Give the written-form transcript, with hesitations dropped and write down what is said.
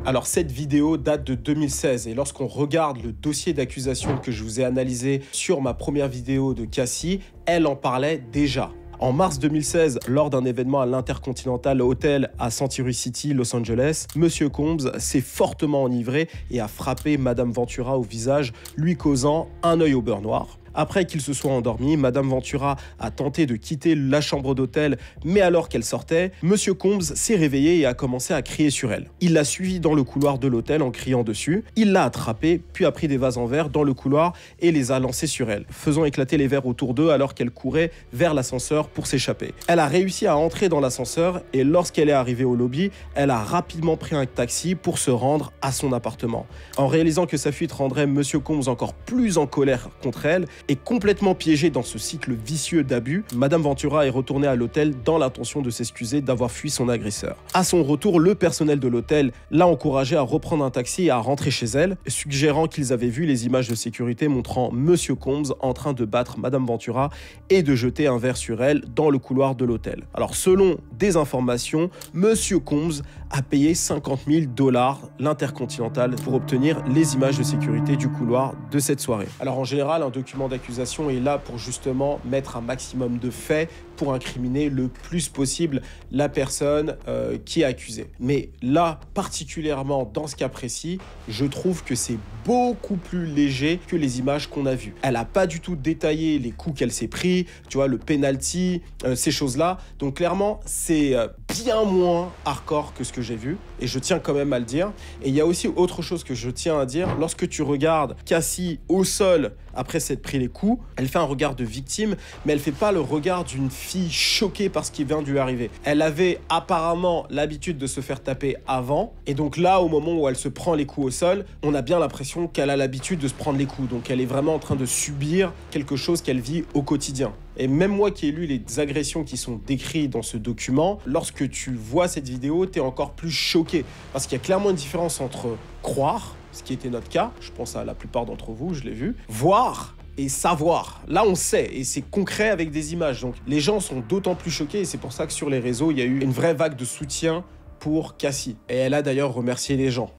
Alors cette vidéo date de 2016 et lorsqu'on regarde le dossier d'accusation que je vous ai analysé sur ma première vidéo de Cassie, elle en parlait déjà. En mars 2016, lors d'un événement à l'Intercontinental Hotel à Century City, Los Angeles, Monsieur Combs s'est fortement enivré et a frappé Madame Ventura au visage, lui causant un œil au beurre noir. Après qu'il se soit endormi, Madame Ventura a tenté de quitter la chambre d'hôtel, mais alors qu'elle sortait, Monsieur Combs s'est réveillé et a commencé à crier sur elle. Il l'a suivie dans le couloir de l'hôtel en criant dessus, il l'a attrapée, puis a pris des vases en verre dans le couloir et les a lancés sur elle, faisant éclater les verres autour d'eux alors qu'elle courait vers l'ascenseur pour s'échapper. Elle a réussi à entrer dans l'ascenseur et lorsqu'elle est arrivée au lobby, elle a rapidement pris un taxi pour se rendre à son appartement. En réalisant que sa fuite rendrait Monsieur Combs encore plus en colère contre elle, et complètement piégée dans ce cycle vicieux d'abus, Madame Ventura est retournée à l'hôtel dans l'intention de s'excuser d'avoir fui son agresseur. À son retour, le personnel de l'hôtel l'a encouragée à reprendre un taxi et à rentrer chez elle, suggérant qu'ils avaient vu les images de sécurité montrant Monsieur Combs en train de battre Madame Ventura et de jeter un verre sur elle dans le couloir de l'hôtel. Alors selon des informations, Monsieur Combs a payé 50 000 $ l'Intercontinental pour obtenir les images de sécurité du couloir de cette soirée. Alors en général, un document d'accusation est là pour justement mettre un maximum de faits pour incriminer le plus possible la personne qui est accusée. Mais là, particulièrement dans ce cas précis, je trouve que c'est beaucoup plus léger que les images qu'on a vues. Elle n'a pas du tout détaillé les coups qu'elle s'est pris, tu vois, le penalty, ces choses-là. Donc clairement, c'est bien moins hardcore que ce que j'ai vu, et je tiens quand même à le dire. Et il y a aussi autre chose que je tiens à dire, lorsque tu regardes Cassie au sol après s'être pris les coups, elle fait un regard de victime, mais elle fait pas le regard d'une fille choquée par ce qui vient de lui arriver. Elle avait apparemment l'habitude de se faire taper avant, et donc là, au moment où elle se prend les coups au sol, on a bien l'impression qu'elle a l'habitude de se prendre les coups, donc elle est vraiment en train de subir quelque chose qu'elle vit au quotidien. Et même moi qui ai lu les agressions qui sont décrites dans ce document, lorsque tu vois cette vidéo, tu es encore plus choqué. Parce qu'il y a clairement une différence entre croire, ce qui était notre cas, je pense à la plupart d'entre vous, je l'ai vu, voir et savoir. Là, on sait, et c'est concret avec des images. Donc les gens sont d'autant plus choqués, et c'est pour ça que sur les réseaux, il y a eu une vraie vague de soutien pour Cassie. Et elle a d'ailleurs remercié les gens.